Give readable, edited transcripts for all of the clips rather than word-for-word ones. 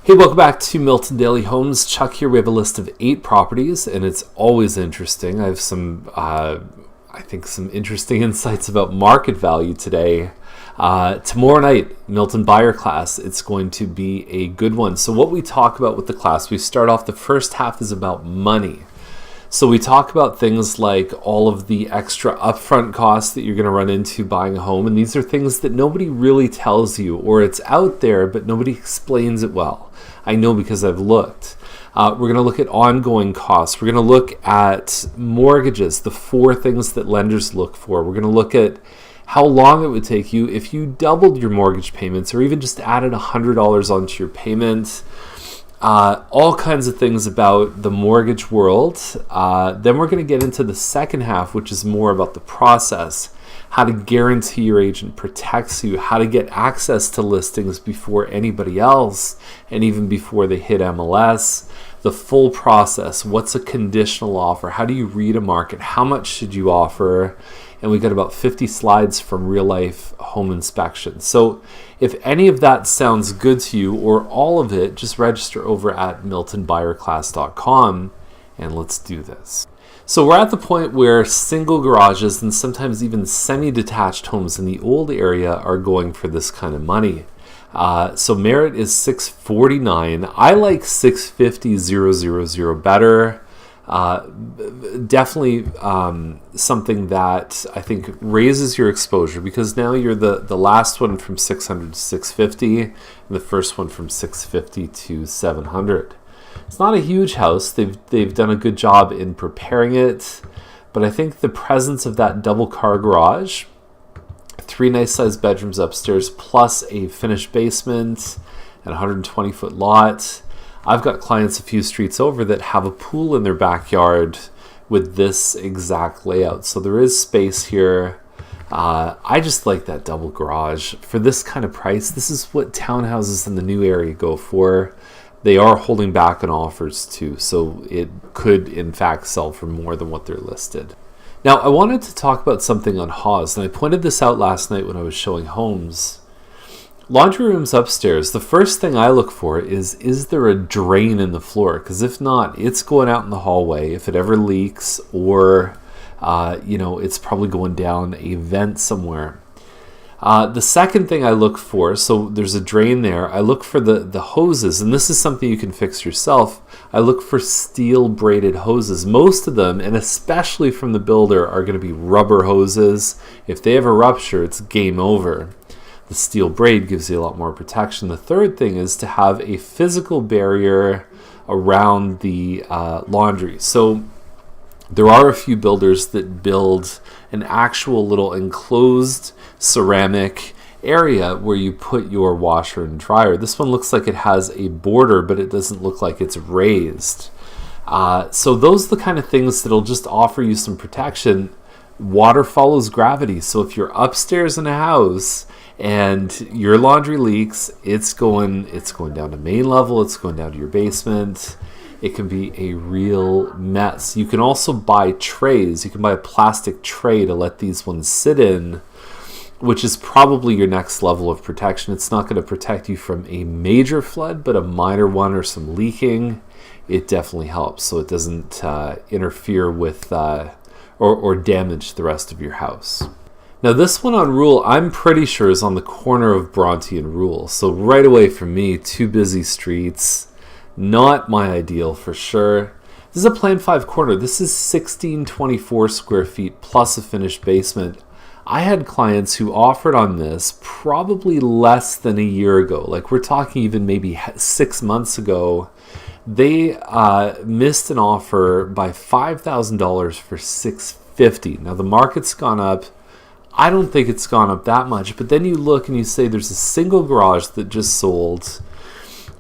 Hey, welcome back to Milton Daily Homes. Chuck here. We have a list of 8 properties, and it's always interesting. I have some interesting insights about market value today. Tomorrow night, Milton Buyer class. It's going to be a good one. So what we talk about with the class, we start off, the first half is about money. So we talk about things like all of the extra upfront costs that you're going to run into buying a home. And these are things that nobody really tells you, or it's out there, but nobody explains it well. I know because I've looked. We're going to look at ongoing costs. We're going to look at mortgages, the 4 things that lenders look for. We're going to look at how long it would take you if you doubled your mortgage payments or even just added $100 onto your payment. All kinds of things about the mortgage world. Then we're going to get into the second half, which is more about the process, how to guarantee your agent protects you, how to get access to listings before anybody else, and even before they hit MLS, the full process. What's a conditional offer? How do you read a market? How much should you offer? And we got about 50 slides from real life home inspection. So if any of that sounds good to you or all of it, just register over at miltonbuyerclass.com and let's do this. So we're at the point where single garages and sometimes even semi-detached homes in the old area are going for this kind of money. So Merit is $649. I like $650,000 better. Definitely something that I think raises your exposure, because now you're the last one from 600 to 650 and the first one from 650 to 700. It's not a huge house. They've done a good job in preparing it, but I think the presence of that double car garage, 3 nice sized bedrooms upstairs, plus a finished basement and a 120-foot lot. I've got clients a few streets over that have a pool in their backyard with this exact layout. So there is space here. I just like that double garage. For this kind of price, this is what townhouses in the new area go for. They are holding back on offers too, so it could in fact sell for more than what they're listed. Now, I wanted to talk about something on Haws, and I pointed this out last night when I was showing homes. Laundry rooms upstairs, the first thing I look for is there a drain in the floor? Because if not, it's going out in the hallway if it ever leaks, or it's probably going down a vent somewhere. The second thing I look for, so there's a drain there, I look for the hoses, and this is something you can fix yourself. I look for steel braided hoses. Most of them, and especially from the builder, are going to be rubber hoses. If they have a rupture, it's game over. The steel braid gives you a lot more protection. The third thing is to have a physical barrier around the laundry. So there are a few builders that build an actual little enclosed ceramic area where you put your washer and dryer. This one looks like it has a border, but it doesn't look like it's raised. So those are the kind of things that'll just offer you some protection. Water follows gravity. So if you're upstairs in a house and your laundry leaks, it's going down to main level, it's going down to your basement. It can be a real mess. You can also buy trays. You can buy a plastic tray to let these ones sit in, which is probably your next level of protection. It's not going to protect you from a major flood, but a minor one or some leaking, it definitely helps. So it doesn't interfere with or damage the rest of your house. Now this one on Rule, I'm pretty sure is on the corner of Bronte and Rule. So right away from me, 2 busy streets. Not my ideal for sure. This is a Plan 5 corner. This is 1624 square feet plus a finished basement. I had clients who offered on this probably less than a year ago. Like we're talking even maybe 6 months ago. They missed an offer by $5,000 for $650. Now the market's gone up. I don't think it's gone up that much. But then you look and you say there's a single garage that just sold,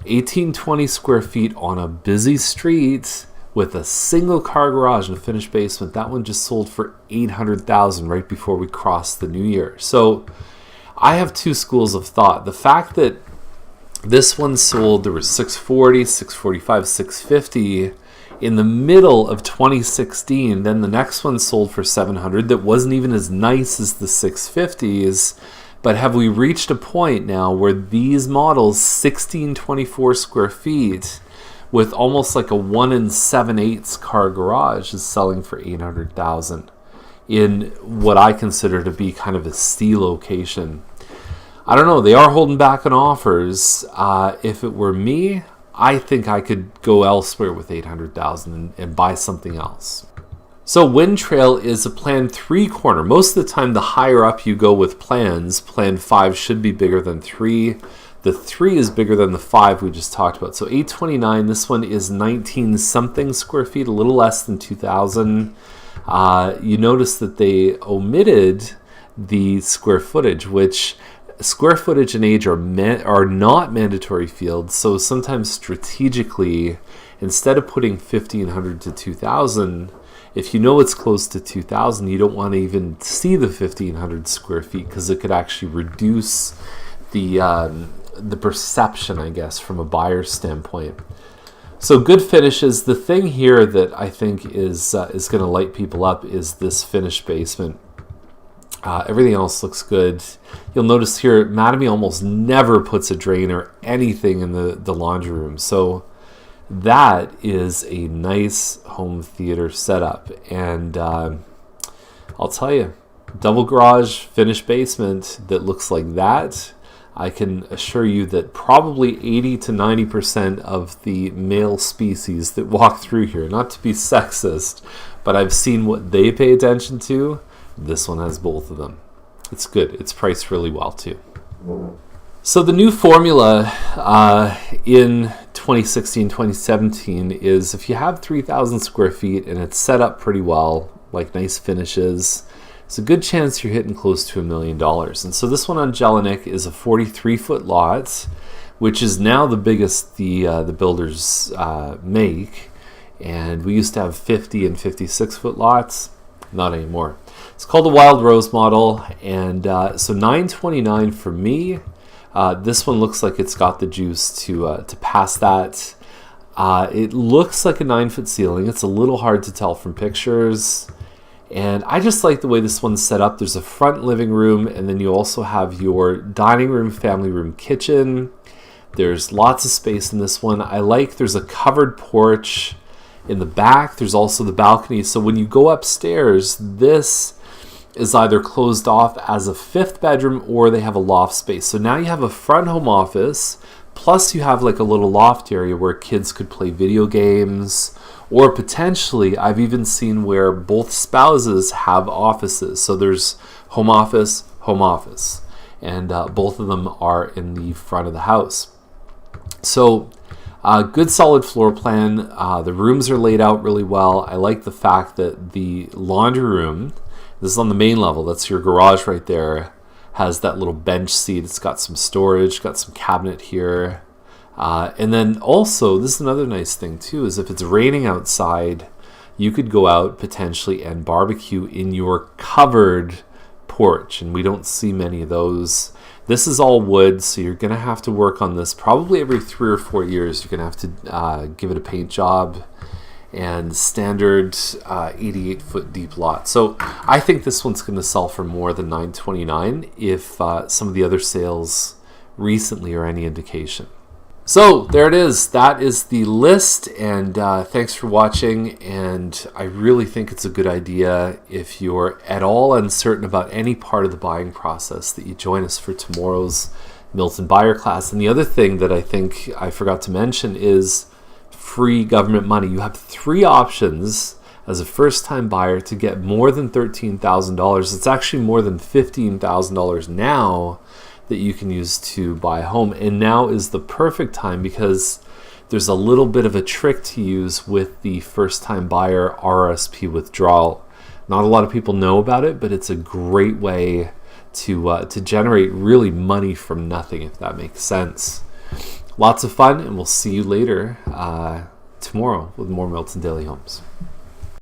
1820 square feet on a busy street with a single car garage and a finished basement. That one just sold for $800,000 right before we crossed the new year. So I have 2 schools of thought. The fact that this one sold, there was 640, 645, 650 in the middle of 2016. Then the next one sold for $700 that wasn't even as nice as the 650s. But have we reached a point now where these models, 1624 square feet, with almost like a 1 7/8 car garage, is selling for $800,000 in what I consider to be kind of a C location? I don't know. They are holding back on offers. If it were me, I think I could go elsewhere with $800,000 and buy something else. So Wind Trail is a Plan 3 corner. Most of the time, the higher up you go with plans, Plan 5 should be bigger than 3. The 3 is bigger than the 5 we just talked about. So 829, this one is 19 something square feet, a little less than 2,000. You notice that they omitted the square footage, which square footage and age are not mandatory fields. So sometimes strategically, instead of putting 1,500 to 2,000, if you know it's close to 2,000, you don't want to even see the 1,500 square feet because it could actually reduce the perception, I guess, from a buyer's standpoint. So good finishes. The thing here that I think is going to light people up is this finished basement. Everything else looks good. You'll notice here, Mattamy almost never puts a drain or anything in the laundry room. So that is a nice home theater setup. And I'll tell you, double garage, finished basement that looks like that, I can assure you that probably 80 to 90% of the male species that walk through here, not to be sexist, but I've seen what they pay attention to. This one has both of them. It's good. It's priced really well too. So the new formula in 2016-2017 is if you have 3,000 square feet and it's set up pretty well, like nice finishes, it's a good chance you're hitting close to $1 million. And so this one on Jelinek is a 43-foot lot, which is now the biggest the builders make. And we used to have 50 and 56-foot lots. Not anymore. It's called the Wild Rose model. And so $929 for me. This one looks like it's got the juice to pass that. It looks like a 9-foot ceiling. It's a little hard to tell from pictures. And I just like the way this one's set up. There's a front living room, and then you also have your dining room, family room, kitchen. There's lots of space in this one. I like there's a covered porch in the back. There's also the balcony. So when you go upstairs, this is either closed off as a 5th bedroom or they have a loft space. So now you have a front home office, plus you have like a little loft area where kids could play video games, or potentially I've even seen where both spouses have offices. So there's home office, and both of them are in the front of the house. So good solid floor plan. The rooms are laid out really well. I like the fact that the laundry room, this is on the main level, that's your garage right there, has that little bench seat. It's got some storage, got some cabinet here. And then also, this is another nice thing too, is if it's raining outside, you could go out potentially and barbecue in your covered porch. And we don't see many of those. This is all wood, so you're going to have to work on this probably every 3 or 4 years. You're going to have to give it a paint job, and standard 88-foot deep lot. So I think this one's going to sell for more than $929 if some of the other sales recently are any indication. So there it is. That is the list, and thanks for watching. And I really think it's a good idea, if you're at all uncertain about any part of the buying process, that you join us for tomorrow's Milton Buyer class. And the other thing that I think I forgot to mention is free government money. You have 3 options as a first-time buyer to get more than $13,000. It's actually more than $15,000 now that you can use to buy a home. And now is the perfect time because there's a little bit of a trick to use with the first-time buyer RRSP withdrawal. Not a lot of people know about it, but it's a great way to generate really money from nothing, if that makes sense. Lots of fun, and we'll see you later tomorrow with more Milton Daily Homes.